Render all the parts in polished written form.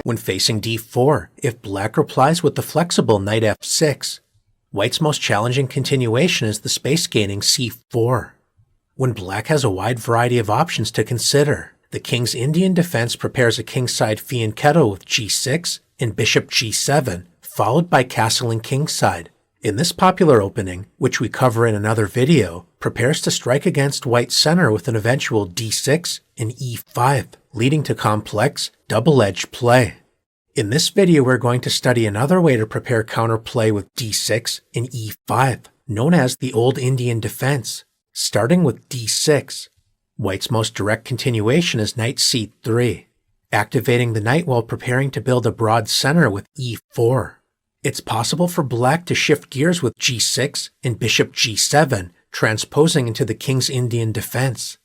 When facing d4, if black replies with the flexible knight f6, white's most challenging continuation is the space-gaining c4. When black has a wide variety of options to consider, the king's Indian defense prepares a kingside fianchetto with g6 and bishop g7, followed by castling kingside. In this popular opening, which we cover in another video, prepares to strike against white's center with an eventual d6 and e5, leading to complex, double-edged play. In this video, we're going to study another way to prepare counterplay with d6 and e5, known as the Old Indian defense. Starting with d6, white's most direct continuation is knight c3, activating the knight while preparing to build a broad center with e4. It's possible for black to shift gears with g6 and bishop g7, transposing into the king's Indian defense.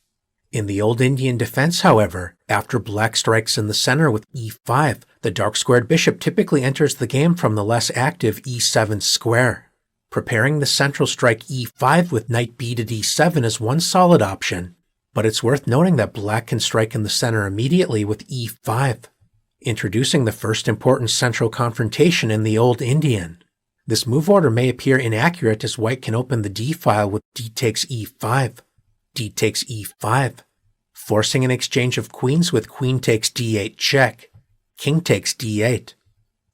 In the Old Indian defense, however, after black strikes in the center with e5, the dark-squared bishop typically enters the game from the less active e7 square. Preparing the central strike e5 with knight b to d7 is one solid option, but it's worth noting that black can strike in the center immediately with e5, introducing the first important central confrontation in the Old Indian. This move order may appear inaccurate as white can open the d-file with d takes e5, d takes e5, forcing an exchange of queens with queen takes d8 check, king takes d8.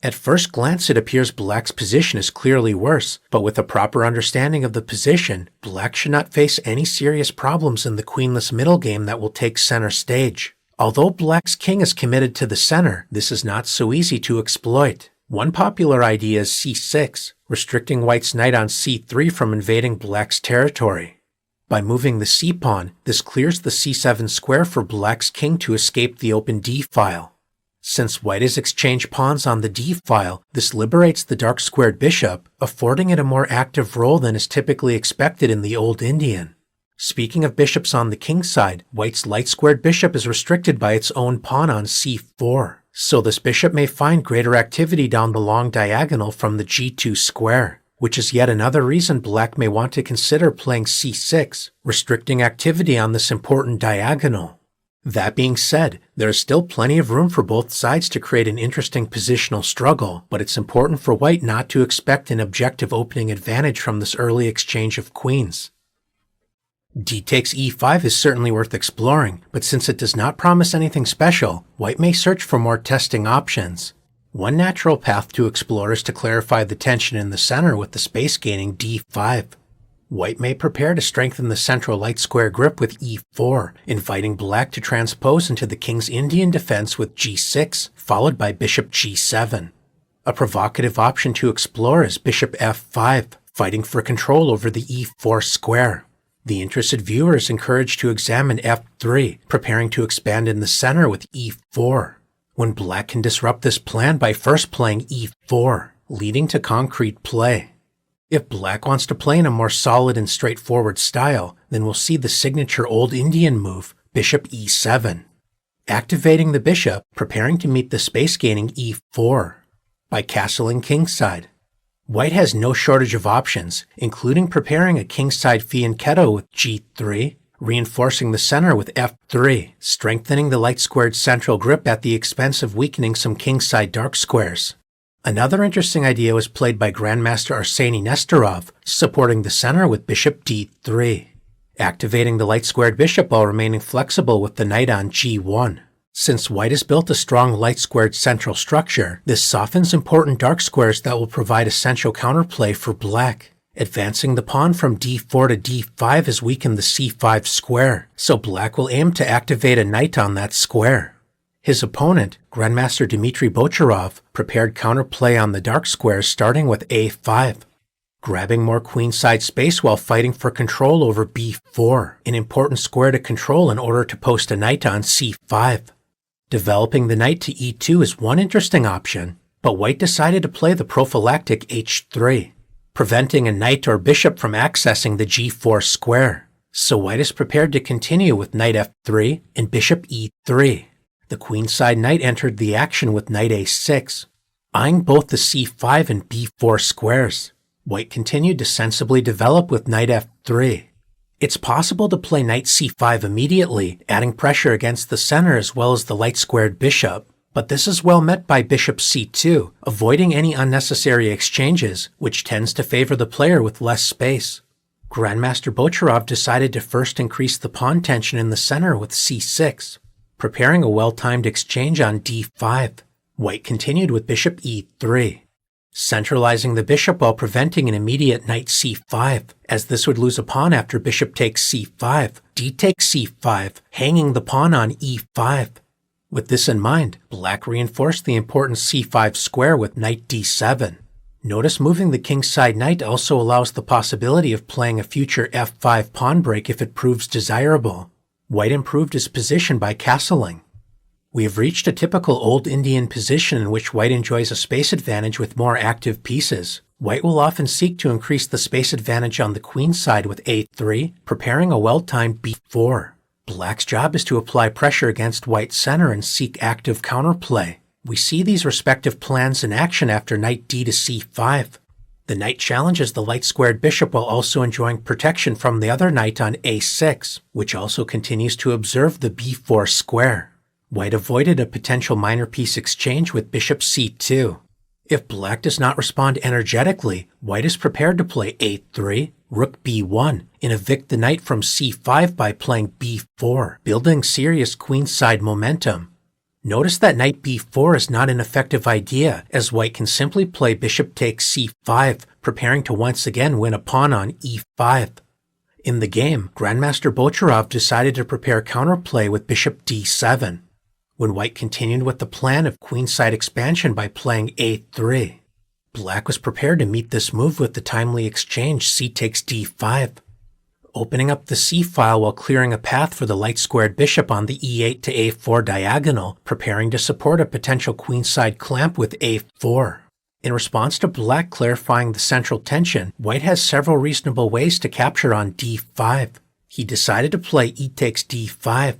At first glance, it appears black's position is clearly worse, but with a proper understanding of the position, black should not face any serious problems in the queenless middle game that will take center stage. Although black's king is committed to the center, this is not so easy to exploit. One popular idea is c6, restricting white's knight on c3 from invading black's territory. By moving the c-pawn, this clears the c7 square for black's king to escape the open d-file. Since white has exchanged pawns on the d-file, this liberates the dark-squared bishop, affording it a more active role than is typically expected in the Old Indian. Speaking of bishops on the king side, white's light-squared bishop is restricted by its own pawn on c4, so this bishop may find greater activity down the long diagonal from the g2 square, which is yet another reason black may want to consider playing c6, restricting activity on this important diagonal. That being said, there is still plenty of room for both sides to create an interesting positional struggle, but it's important for white not to expect an objective opening advantage from this early exchange of queens. D takes e5 is certainly worth exploring, but since it does not promise anything special, white may search for more testing options. One natural path to explore is to clarify the tension in the center with the space-gaining d5. White may prepare to strengthen the central light square grip with e4, inviting black to transpose into the king's Indian defense with g6, followed by bishop g7. A provocative option to explore is bishop f5, fighting for control over the e4 square. The interested viewer is encouraged to examine f3, preparing to expand in the center with e4, when black can disrupt this plan by first playing e4, leading to concrete play. If black wants to play in a more solid and straightforward style, then we'll see the signature Old Indian move, bishop e7. Activating the bishop, preparing to meet the space-gaining e4, by castling kingside. White has no shortage of options, including preparing a kingside fianchetto with g3, reinforcing the center with f3, strengthening the light-squared central grip at the expense of weakening some kingside dark squares. Another interesting idea was played by Grandmaster Arseny Nesterov, supporting the center with bishop d3, activating the light-squared bishop while remaining flexible with the knight on g1. Since white has built a strong light-squared central structure, this softens important dark squares that will provide essential counterplay for black. Advancing the pawn from d4 to d5 has weakened the c5 square, so black will aim to activate a knight on that square. His opponent, Grandmaster Dmitry Bocharov, prepared counterplay on the dark squares starting with a5, grabbing more queenside space while fighting for control over b4, an important square to control in order to post a knight on c5. Developing the knight to e2 is one interesting option, but white decided to play the prophylactic h3, preventing a knight or bishop from accessing the g4 square. So white is prepared to continue with knight f3 and bishop e3. The queenside knight entered the action with knight a6, eyeing both the c5 and b4 squares. White continued to sensibly develop with knight f3. It's possible to play knight c5 immediately, adding pressure against the center as well as the light-squared bishop, but this is well met by bishop c2, avoiding any unnecessary exchanges, which tends to favor the player with less space. Grandmaster Bocharov decided to first increase the pawn tension in the center with c6, preparing a well-timed exchange on d5. White continued with bishop e3, centralizing the bishop while preventing an immediate knight c5, as this would lose a pawn after bishop takes c5, d takes c5, hanging the pawn on e5. With this in mind, black reinforced the important c5 square with knight d7. Notice moving the kingside knight also allows the possibility of playing a future f5 pawn break if it proves desirable. White improved his position by castling. We have reached a typical old Indian position in which white enjoys a space advantage with more active pieces. White will often seek to increase the space advantage on the queen side with a3, preparing a well-timed b4. Black's job is to apply pressure against white's center and seek active counterplay. We see these respective plans in action after knight d to c5. The knight challenges the light-squared bishop while also enjoying protection from the other knight on a6, which also continues to observe the b4 square. White avoided a potential minor piece exchange with bishop c2. If black does not respond energetically, white is prepared to play a3, rook b1, and evict the knight from c5 by playing b4, building serious queenside momentum. Notice that knight b4 is not an effective idea, as white can simply play bishop takes c5, preparing to once again win a pawn on e5. In the game, Grandmaster Bocharov decided to prepare counterplay with bishop d7, when white continued with the plan of queenside expansion by playing a3. Black was prepared to meet this move with the timely exchange c takes d5, opening up the c-file while clearing a path for the light-squared bishop on the e8 to a4 diagonal, preparing to support a potential queenside clamp with a4. In response to black clarifying the central tension, white has several reasonable ways to capture on d5. He decided to play e takes d5,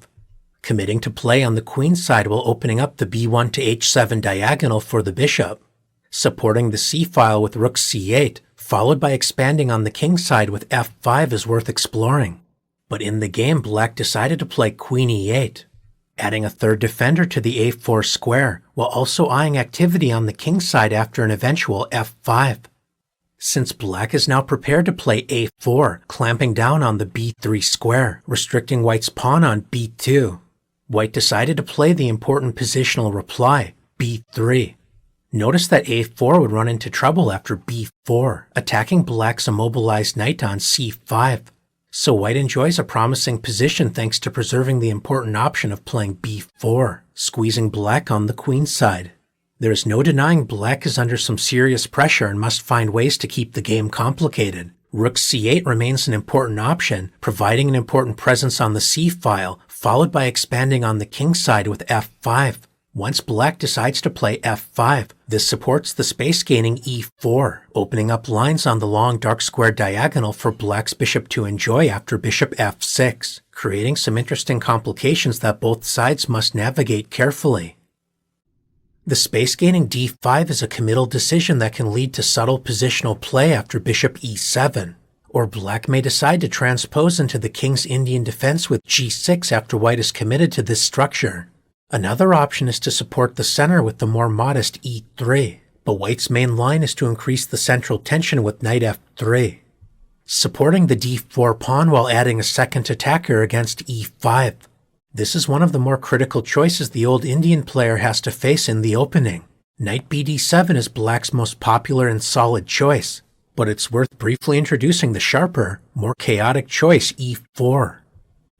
committing to play on the queen side while opening up the b1 to h7 diagonal for the bishop, supporting the c-file with rook c8, followed by expanding on the king side with f5 is worth exploring. But in the game, black decided to play queen e8, adding a third defender to the a4 square, while also eyeing activity on the king side after an eventual f5. Since black is now prepared to play a4, clamping down on the b3 square, restricting white's pawn on b2, white decided to play the important positional reply, b3. Notice that a4 would run into trouble after b4, attacking black's immobilized knight on c5. So white enjoys a promising position thanks to preserving the important option of playing b4, squeezing black on the queen side. There is no denying black is under some serious pressure and must find ways to keep the game complicated. Rook c8 remains an important option, providing an important presence on the c-file, followed by expanding on the king side with f5. Once black decides to play f5, this supports the space gaining e4, opening up lines on the long dark square diagonal for black's bishop to enjoy after bishop f6, creating some interesting complications that both sides must navigate carefully. The space gaining d5 is a committal decision that can lead to subtle positional play after bishop e7, or black may decide to transpose into the king's Indian defense with g6 after white is committed to this structure. Another option is to support the center with the more modest e3, but white's main line is to increase the central tension with knight f3, supporting the d4 pawn while adding a second attacker against e5. This is one of the more critical choices the old Indian player has to face in the opening. Knight bd7 is black's most popular and solid choice, but it's worth briefly introducing the sharper, more chaotic choice e4.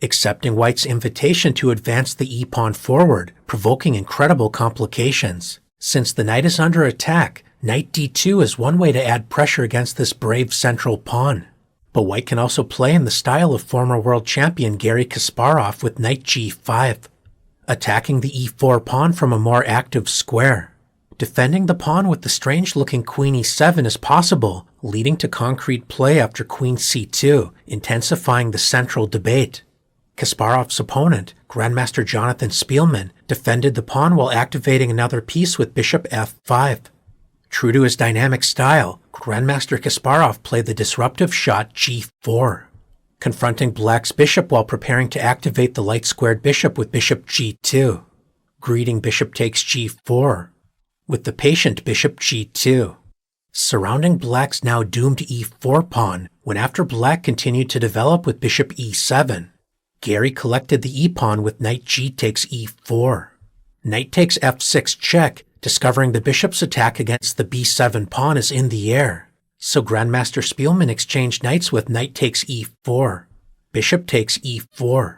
Accepting white's invitation to advance the e-pawn forward, provoking incredible complications. Since the knight is under attack, knight d2 is one way to add pressure against this brave central pawn. But white can also play in the style of former world champion Garry Kasparov with knight g5, attacking the e4 pawn from a more active square. Defending the pawn with the strange-looking queen e7 is possible, leading to concrete play after queen c2, intensifying the central debate. Kasparov's opponent, Grandmaster Jonathan Spielman, defended the pawn while activating another piece with bishop f5. True to his dynamic style, Grandmaster Kasparov played the disruptive shot g4, confronting black's bishop while preparing to activate the light-squared bishop with bishop g2. greeting bishop takes g4, with the patient bishop g2. Surrounding black's now doomed e4 pawn when after black continued to develop with bishop e7. Gary collected the e-pawn with knight g takes e4. Knight takes f6 check, discovering the bishop's attack against the b7 pawn is in the air. So Grandmaster Spielman exchanged knights with knight takes e4. Bishop takes e4.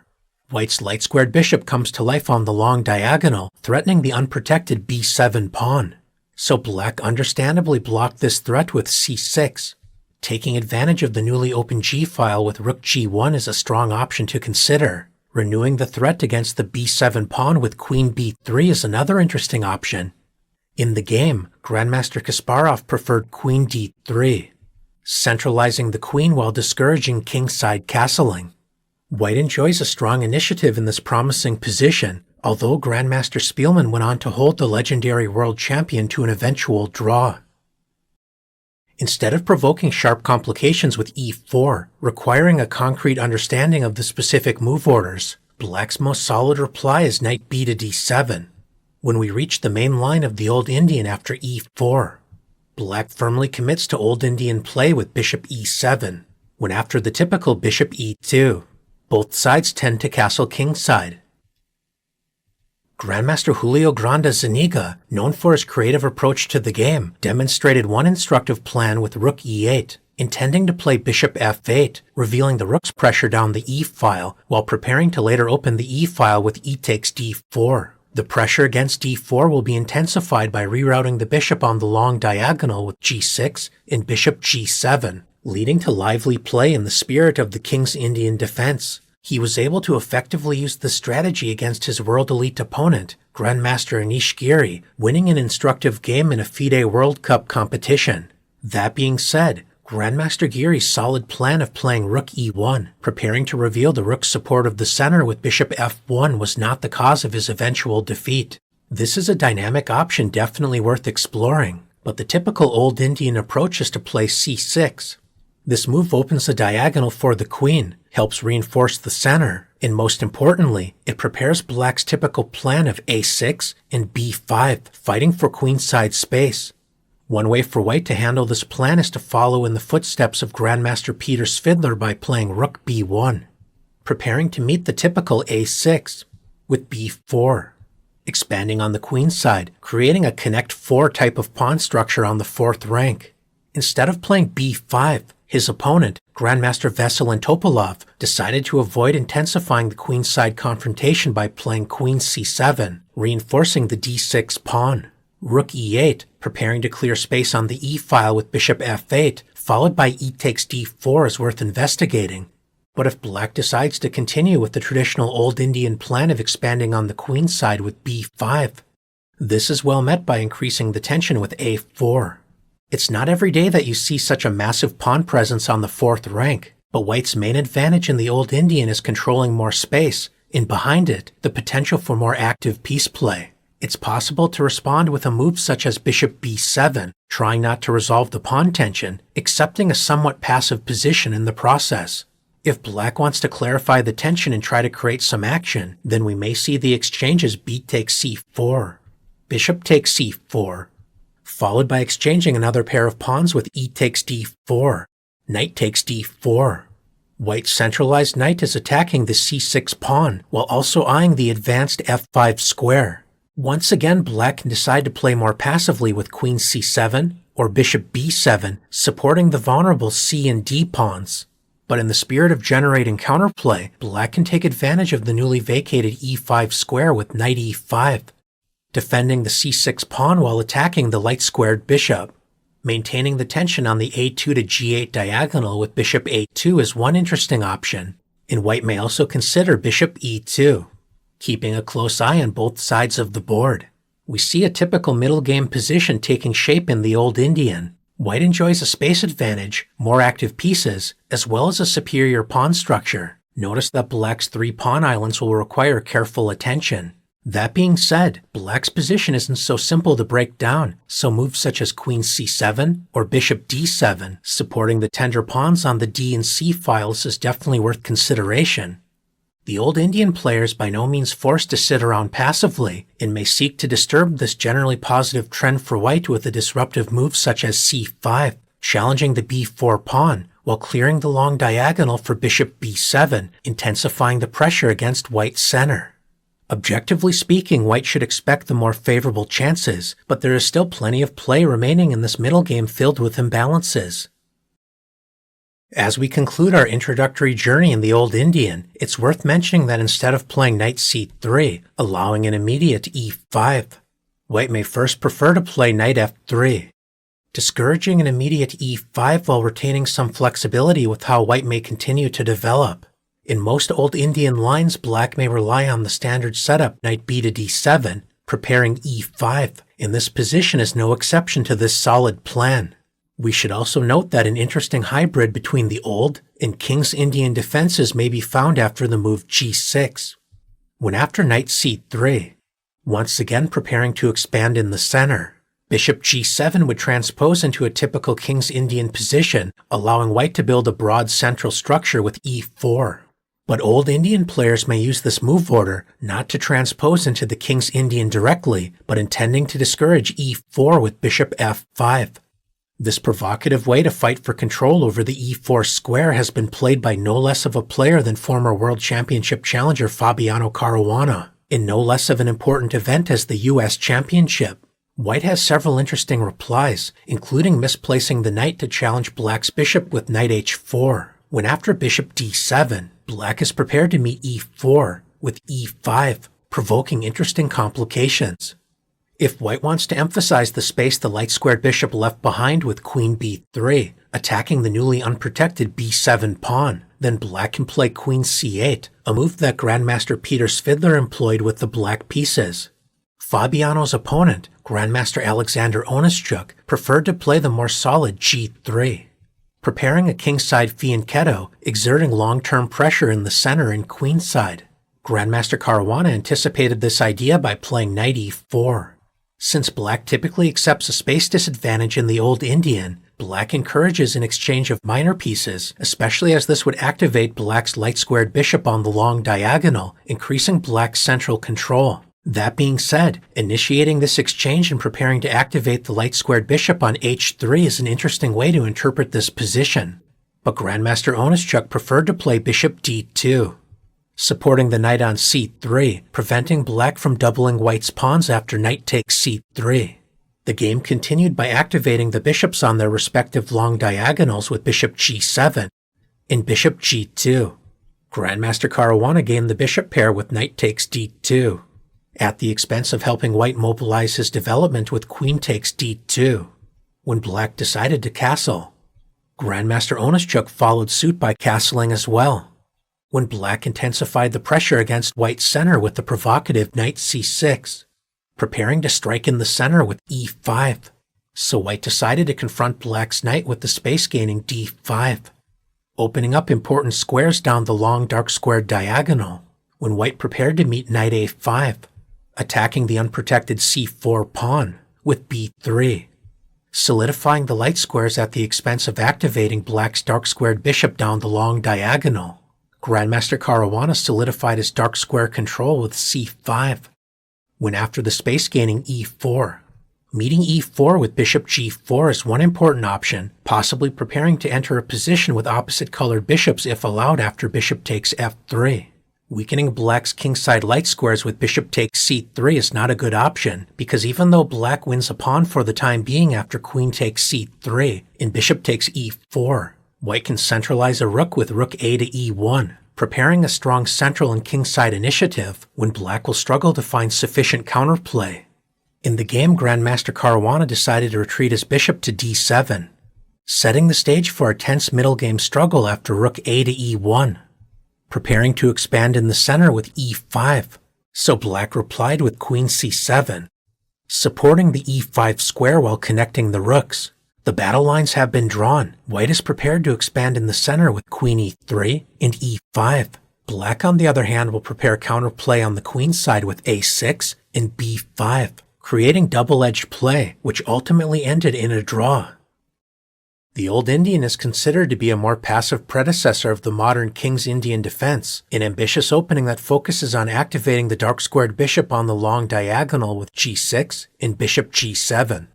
White's light-squared bishop comes to life on the long diagonal, threatening the unprotected b7 pawn. So black understandably blocked this threat with c6. Taking advantage of the newly opened g-file with rook g1 is a strong option to consider. Renewing the threat against the b7 pawn with queen b3 is another interesting option. In the game, Grandmaster Kasparov preferred queen d3, centralizing the queen while discouraging kingside castling. White enjoys a strong initiative in this promising position, although Grandmaster Spielman went on to hold the legendary world champion to an eventual draw. Instead of provoking sharp complications with e4, requiring a concrete understanding of the specific move orders, black's most solid reply is knight b to d7. When we reach the main line of the Old Indian after e4, black firmly commits to Old Indian play with bishop e7, when after the typical bishop e2. Both sides tend to castle kingside. Grandmaster Julio Granda Zuniga, known for his creative approach to the game, demonstrated one instructive plan with rook e8, intending to play bishop f8, revealing the rook's pressure down the e-file while preparing to later open the e-file with e takes d4. The pressure against d4 will be intensified by rerouting the bishop on the long diagonal with g6 and bishop g7, leading to lively play in the spirit of the King's Indian defense. He was able to effectively use this strategy against his world elite opponent, Grandmaster Anish Giri, winning an instructive game in a FIDE World Cup competition. That being said, Grandmaster Giri's solid plan of playing rook e1, preparing to reveal the rook's support of the center with bishop f1 was not the cause of his eventual defeat. This is a dynamic option definitely worth exploring, but the typical Old Indian approach is to play c6. This move opens the diagonal for the queen, helps reinforce the center, and most importantly, it prepares black's typical plan of a6 and b5, fighting for queenside space. One way for white to handle this plan is to follow in the footsteps of Grandmaster Peter Svidler by playing rook b1, preparing to meet the typical a6 with b4, expanding on the queenside, creating a connect 4 type of pawn structure on the 4th rank. Instead of playing b5, his opponent, Grandmaster Vasilin Topalov, decided to avoid intensifying the queenside confrontation by playing queen c7, reinforcing the d6 pawn. Rook e8, preparing to clear space on the e-file with bishop f8, followed by e takes d4 is worth investigating. But if black decides to continue with the traditional Old Indian plan of expanding on the queenside with b5, this is well met by increasing the tension with a4. It's not every day that you see such a massive pawn presence on the 4th rank, but white's main advantage in the Old Indian is controlling more space, and behind it, the potential for more active piece play. It's possible to respond with a move such as bishop b7, trying not to resolve the pawn tension, accepting a somewhat passive position in the process. If black wants to clarify the tension and try to create some action, then we may see the exchanges b takes c4, bishop takes c4, followed by exchanging another pair of pawns with e takes d4, knight takes d4. White's centralized knight is attacking the c6 pawn, while also eyeing the advanced f5 square. Once again, black can decide to play more passively with queen c7 or bishop b7, supporting the vulnerable c and d pawns. But in the spirit of generating counterplay, black can take advantage of the newly vacated e5 square with knight e5, defending the c6 pawn while attacking the light-squared bishop. Maintaining the tension on the a2 to g8 diagonal with bishop a2 is one interesting option, and white may also consider bishop e2, keeping a close eye on both sides of the board. We see a typical middle game position taking shape in the Old Indian. White enjoys a space advantage, more active pieces, as well as a superior pawn structure. Notice that black's 3 pawn islands will require careful attention. That being said, black's position isn't so simple to break down, so moves such as queen c7 or bishop d7, supporting the tender pawns on the d and c files, is definitely worth consideration. The old Indian player is by no means forced to sit around passively and may seek to disturb this generally positive trend for white with a disruptive move such as c5, challenging the b4 pawn, while clearing the long diagonal for bishop b7, intensifying the pressure against white's center. Objectively speaking, white should expect the more favorable chances, but there is still plenty of play remaining in this middle game filled with imbalances. As we conclude our introductory journey in the Old Indian, it's worth mentioning that instead of playing knight c3, allowing an immediate e5, white may first prefer to play knight f3, discouraging an immediate e5 while retaining some flexibility with how white may continue to develop. In most Old Indian lines, black may rely on the standard setup knight b to d7, preparing e5, and this position is no exception to this solid plan. We should also note that an interesting hybrid between the Old and King's Indian defenses may be found after the move g6. When after knight c3, once again preparing to expand in the center, bishop g7 would transpose into a typical King's Indian position, allowing white to build a broad central structure with e4. But Old Indian players may use this move order not to transpose into the King's Indian directly, but intending to discourage e4 with bishop f5. This provocative way to fight for control over the e4 square has been played by no less of a player than former World Championship challenger Fabiano Caruana, in no less of an important event as the US Championship. White has several interesting replies, including misplacing the knight to challenge black's bishop with knight h4, when after bishop d7, black is prepared to meet e4 with e5, provoking interesting complications. If white wants to emphasize the space the light-squared bishop left behind with queen b3, attacking the newly unprotected b7 pawn, then black can play queen c8, a move that Grandmaster Peter Svidler employed with the black pieces. Fabiano's opponent, Grandmaster Alexander Onischuk, preferred to play the more solid g3, preparing a kingside fianchetto, exerting long-term pressure in the center and queenside. Grandmaster Caruana anticipated this idea by playing knight e4. Since black typically accepts a space disadvantage in the Old Indian, black encourages an exchange of minor pieces, especially as this would activate black's light-squared bishop on the long diagonal, increasing black's central control. That being said, initiating this exchange and preparing to activate the light-squared bishop on h3 is an interesting way to interpret this position. But Grandmaster Onischuk preferred to play bishop d2, supporting the knight on c3, preventing black from doubling white's pawns after knight takes c3. The game continued by activating the bishops on their respective long diagonals with bishop g7 and bishop g2. Grandmaster Caruana gained the bishop pair with knight takes d2, at the expense of helping white mobilize his development with queen takes d2. When black decided to castle, Grandmaster Onischuk followed suit by castling as well. When black intensified the pressure against white's center with the provocative knight c6, preparing to strike in the center with e5. So white decided to confront black's knight with the space-gaining d5, opening up important squares down the long dark-squared diagonal, when white prepared to meet knight a5, attacking the unprotected c4 pawn with b3, solidifying the light squares at the expense of activating black's dark-squared bishop down the long diagonal. Grandmaster Caruana solidified his dark square control with c5, when after the space-gaining e4. Meeting e4 with bishop g4 is one important option, possibly preparing to enter a position with opposite-colored bishops if allowed after bishop takes f3. Weakening black's kingside light squares with bishop takes c3 is not a good option, because even though black wins a pawn for the time being after queen takes c3 and bishop takes e4, white can centralize a rook with rook a to e1, preparing a strong central and kingside initiative when black will struggle to find sufficient counterplay. In the game, Grandmaster Caruana decided to retreat his bishop to d7, setting the stage for a tense middle game struggle after rook a to e1, preparing to expand in the center with e5, so black replied with queen c7, supporting the e5 square while connecting the rooks. The battle lines have been drawn. White is prepared to expand in the center with queen e3 and e5. Black, on the other hand, will prepare counterplay on the queen side with a6 and b5, creating double-edged play, which ultimately ended in a draw. The Old Indian is considered to be a more passive predecessor of the modern King's Indian defense, an ambitious opening that focuses on activating the dark-squared bishop on the long diagonal with g6 and bishop g7.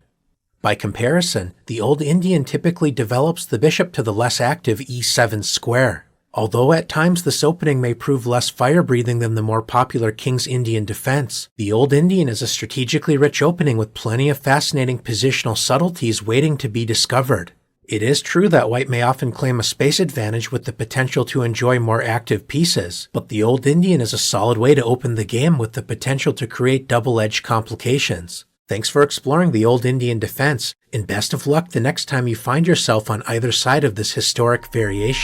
By comparison, the Old Indian typically develops the bishop to the less active e7 square. Although at times this opening may prove less fire-breathing than the more popular King's Indian defense, the Old Indian is a strategically rich opening with plenty of fascinating positional subtleties waiting to be discovered. It is true that white may often claim a space advantage with the potential to enjoy more active pieces, but the Old Indian is a solid way to open the game with the potential to create double-edged complications. Thanks for exploring the Old Indian defense, and best of luck the next time you find yourself on either side of this historic variation.